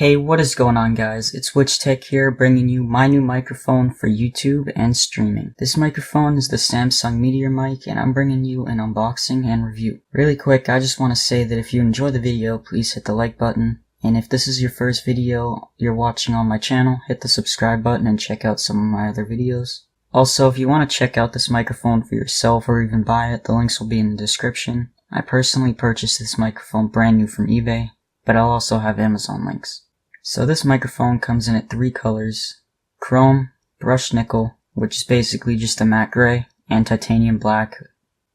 Hey, what is going on, guys? It's WitchTech here, bringing you my new microphone for YouTube and streaming. This microphone is the Samsung Meteor Mic, and I'm bringing you an unboxing and review. Really quick, I just want to say that if you enjoy the video, please hit the like button. And if this is your first video you're watching on my channel, hit the subscribe button and check out some of my other videos. Also, if you want to check out this microphone for yourself or even buy it, the links will be in the description. I personally purchased this microphone brand new from eBay, but I'll also have Amazon links. So this microphone comes in at 3 colors: chrome, brushed nickel, which is basically just a matte gray, and titanium black,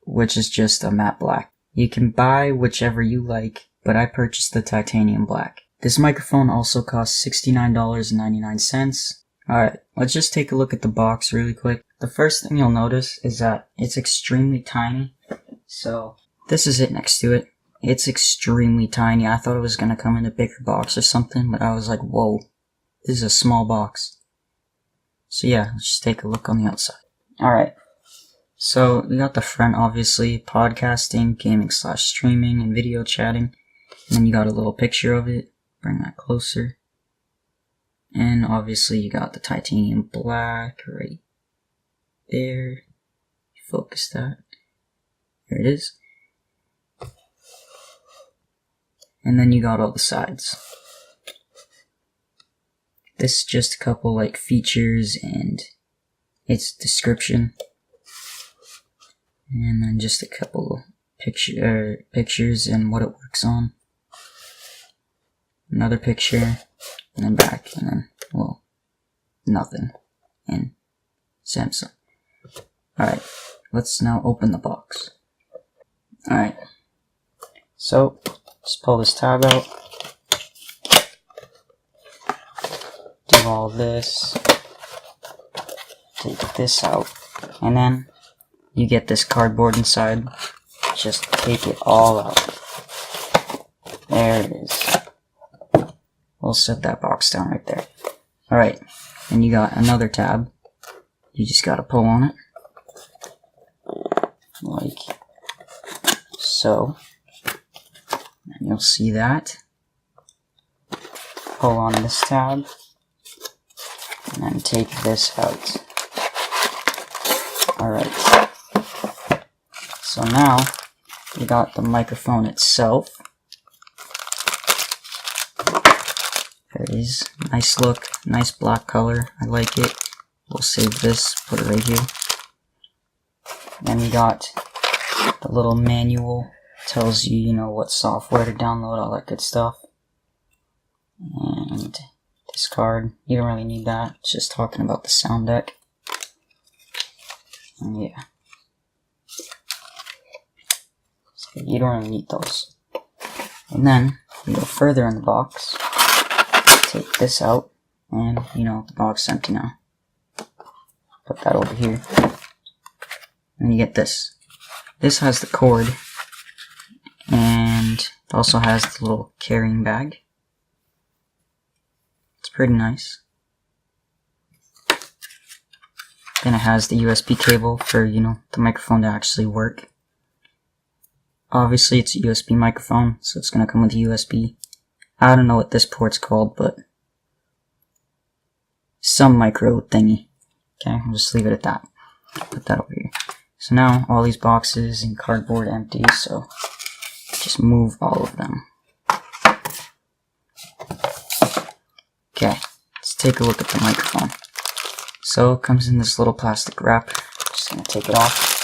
which is just a matte black. You can buy whichever you like, but I purchased the titanium black. This microphone also costs $69.99. Alright, let's just take a look at the box really quick. The first thing you'll notice is that it's extremely tiny. So this is it next to it. It's extremely tiny. I thought it was going to come in a bigger box or something, but I was like, whoa, this is a small box. So yeah, let's just take a look on the outside. Alright, so we got the front, obviously, podcasting, gaming/streaming, and video chatting. And then you got a little picture of it. Bring that closer. And obviously you got the titanium black right there. Focus that. There it is. And then you got all the sides. This is just a couple like features and its description. And then just a couple pictures and what it works on. Another picture, and then back, and then, well, nothing. And Samsung. Alright, let's now open the box. Alright, so just pull this tab out, do all this, take this out, and then you get this cardboard inside. Just take it all out. There it is. We'll set that box down right there. Alright, and you got another tab. You just gotta pull on it. Like so. And you'll see that. Pull on this tab. And then take this out. Alright. So now, you got the microphone itself. There it is. Nice look. Nice black color. I like it. We'll save this. Put it right here. Then we got the little manual. Tells you, you know, what software to download, all that good stuff. And this card. You don't really need that. It's just talking about the sound deck. And yeah. So you don't really need those. And then, we go further in the box. Take this out, and you know, the box is empty now. Put that over here. And you get this. This has the cord, and it also has the little carrying bag. It's pretty nice. Then it has the USB cable for, you know, the microphone to actually work. Obviously it's a USB microphone, so it's gonna come with USB. I don't know what this port's called, but some micro thingy. Okay, I'll just leave it at that. Put that over here. So now all these boxes and cardboard empty, so just move all of them. Okay, let's take a look at the microphone. So it comes in this little plastic wrap. Just gonna take it off.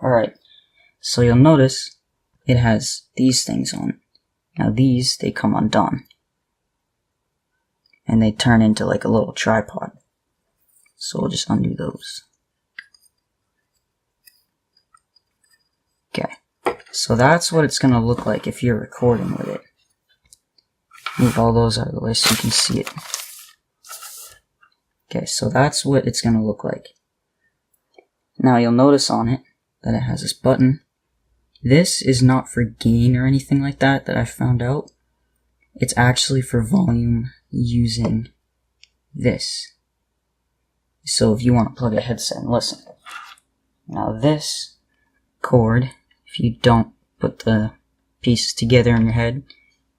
Alright, so you'll notice it has these things on it. Now these, they come undone. And they turn into like a little tripod. So we'll just undo those. Okay, so that's what it's going to look like if you're recording with it. Move all those out of the way so you can see it. Okay, so that's what it's going to look like. Now you'll notice on it that it has this button. This is not for gain or anything like that I found out. It's actually for volume using this. So if you want to plug a headset and listen. Now this cord, if you don't put the pieces together in your head.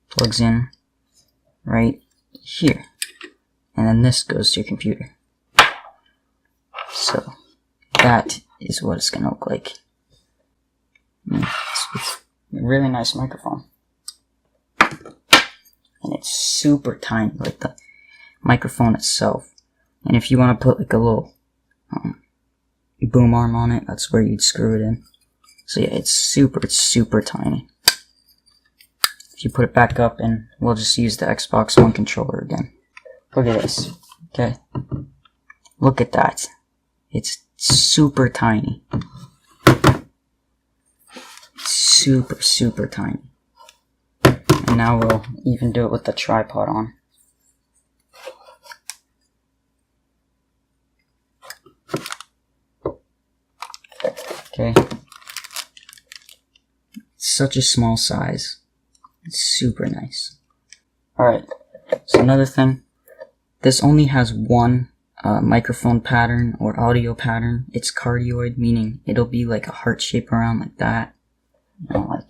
Plugs in right here. And then this goes to your computer. So that is what it's gonna look like. It's a really nice microphone. And it's super tiny, like the microphone itself. And if you want to put like a little boom arm on it, that's where you'd screw it in. So yeah, it's super tiny. If you put it back up, and we'll just use the Xbox One controller again. Look at this. Okay. Look at that. It's super tiny. Super tiny. And now we'll even do it with the tripod on. Okay. It's such a small size. It's super nice. Alright, so another thing. This only has one microphone pattern or audio pattern. It's cardioid, meaning it'll be like a heart shape around like that. You know, like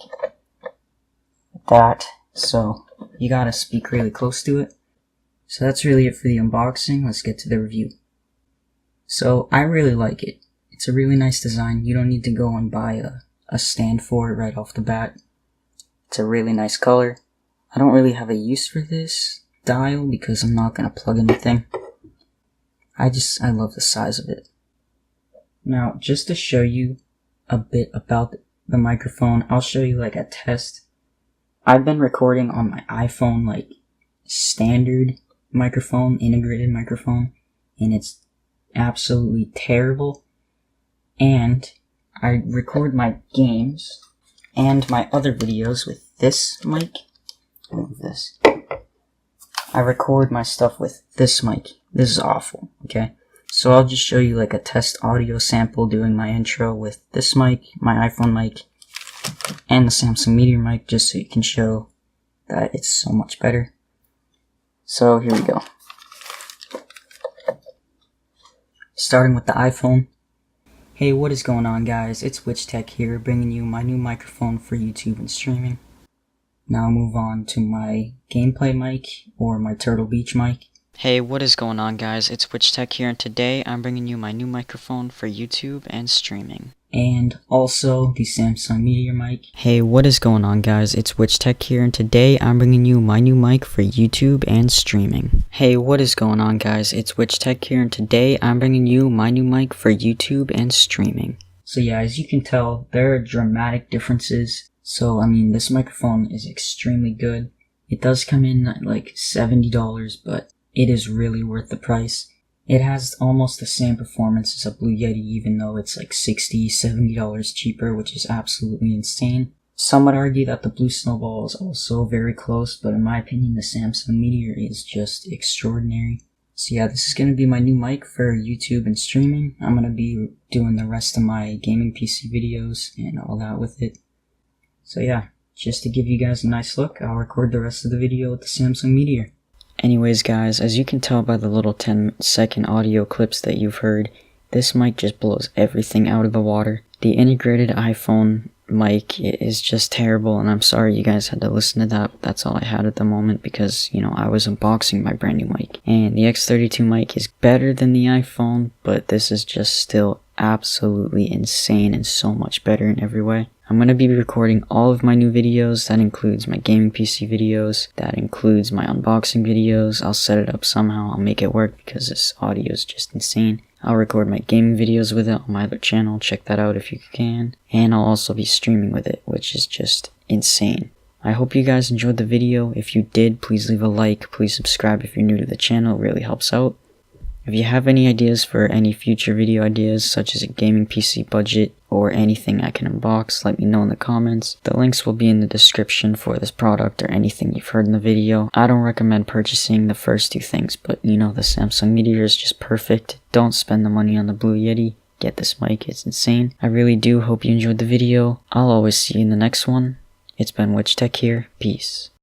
that. So you gotta speak really close to it. So that's really it for the unboxing. Let's get to the review. So I really like it. It's a really nice design. You don't need to go and buy a stand for it right off the bat. It's a really nice color. I don't really have a use for this dial because I'm not gonna plug anything. I love the size of it. Now, just to show you a bit about the microphone, I'll show you like a test. I've been recording on my iPhone, like standard microphone, integrated microphone, and it's absolutely terrible. And I record my games and my other videos with this mic. Move this. I record my stuff with this mic. This is awful, okay? So I'll just show you like a test audio sample doing my intro with this mic, my iPhone mic, and the Samson Meteor Mic, just so you can show that it's so much better. So here we go. Starting with the iPhone. Hey, what is going on, guys? It's Witch Tech here, bringing you my new microphone for YouTube and streaming. Now I'll move on to my gameplay mic, or my Turtle Beach mic. Hey, what is going on, guys? It's Witch Tech here, and today I'm bringing you my new microphone for YouTube and streaming. And also the Samson Meteor Mic. Hey, what is going on, guys? It's Witch Tech here, and today I'm bringing you my new mic for YouTube and streaming. Hey, what is going on, guys? It's Witch Tech here, and today I'm bringing you my new mic for YouTube and streaming. So yeah, as you can tell, there are dramatic differences. So, I mean, this microphone is extremely good. It does come in at like $70, but it is really worth the price. It has almost the same performance as a Blue Yeti, even though it's like $60, $70 cheaper, which is absolutely insane. Some would argue that the Blue Snowball is also very close, but in my opinion, the Samson Meteor is just extraordinary. So yeah, this is going to be my new mic for YouTube and streaming. I'm going to be doing the rest of my gaming PC videos and all that with it. So yeah, just to give you guys a nice look, I'll record the rest of the video with the Samson Meteor. Anyways, guys, as you can tell by the little 10-second audio clips that you've heard, this mic just blows everything out of the water. The integrated iPhone mic is just terrible, and I'm sorry you guys had to listen to that. That's all I had at the moment because, you know, I was unboxing my brand new mic. And the X32 mic is better than the iPhone, but this is just still absolutely insane and so much better in every way. I'm going to be recording all of my new videos. That includes my gaming PC videos. That includes my unboxing videos. I'll set it up somehow. I'll make it work because this audio is just insane. I'll record my gaming videos with it on my other channel. Check that out if you can. And I'll also be streaming with it, which is just insane. I hope you guys enjoyed the video. If you did, please leave a like. Please subscribe if you're new to the channel. It really helps out. If you have any ideas for any future video ideas, such as a gaming PC budget or anything I can unbox, let me know in the comments. The links will be in the description for this product or anything you've heard in the video. I don't recommend purchasing the first two things, but you know, the Samson Meteor is just perfect. Don't spend the money on the Blue Yeti. Get this mic, it's insane. I really do hope you enjoyed the video. I'll always see you in the next one. It's been Witch Tech here. Peace.